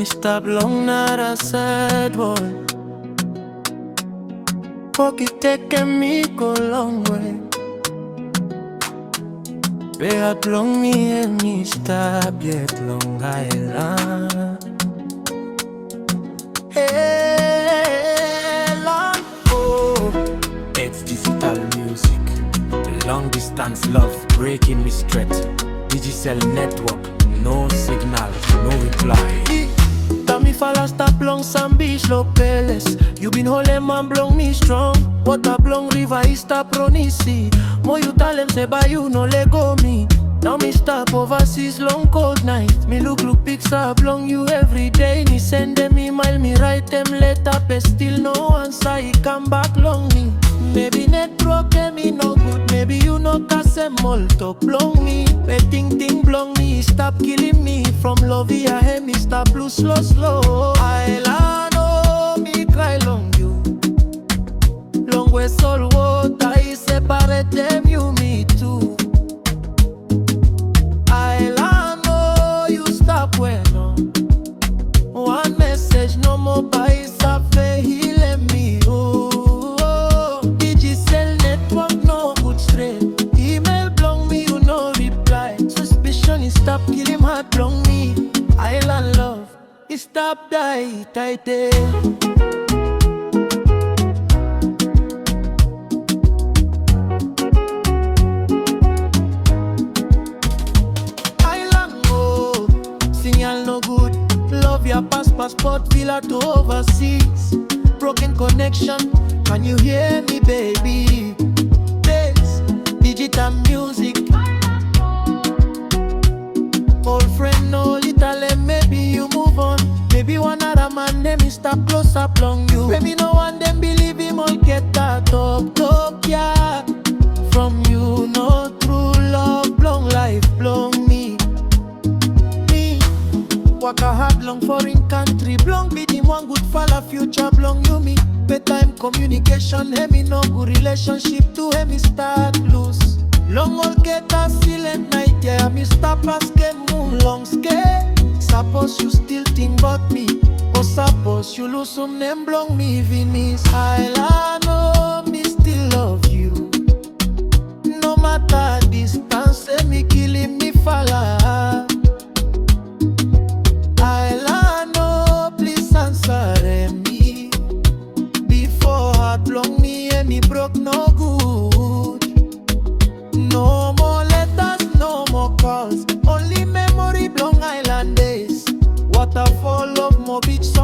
stop long, not a sad one. Pocket taking me go long way. Be out long me and me stop yet long Aelan. Aelan, oh, it's digital music. Long distance love breaking me straight. Digital network, no signal, no reply. Me fall stop long some beach locales. You been holding man blong me strong. What a blong river is stop running sea. More you tell them say by you no let go me. Now me stop overseas long cold night. Me look pics up long you every day. Me send them email, me write them letter. But still no answer, he come back long me. Maybe network me no good. Maybe you no cast a mall talk blong me. But ting blong me, stop killing me. From love I hear me stop blue slow. Aelan, oh, me cry long you. Long way soul water, I separate them, you me too. Aelan, oh, you stop when no. One message, no more by Safe, he let me oh. Digital network, no good straight. Email blong me, you no reply. Suspicion is stop kill him heart blong me. Aelan love, it stop die tight there. No good, love your passport villa to overseas. Broken connection, can you hear me baby? Bass, digital music. Old friend, no little, maybe you move on. Maybe one other man, let me stop close up long you. Maybe no one them believe him all get that talk, yeah. From you, no true love, long life, long me. Waka hard long foreign country. Blong be the one good fella future blong you me. Bedtime communication, hey me no good relationship to hey me start loose. Long all get a silent night, yeah me stop asking moon long scare. Suppose you still think about me, or suppose you lose some name blong me Venice. Aelan, oh, me still love you. No matter distance, hey me killing me falla. Aelan, oh, please answer me. Before heart long me and me broke no good. No more letters, no more calls. Only memory blong Island days. Waterfall of my beach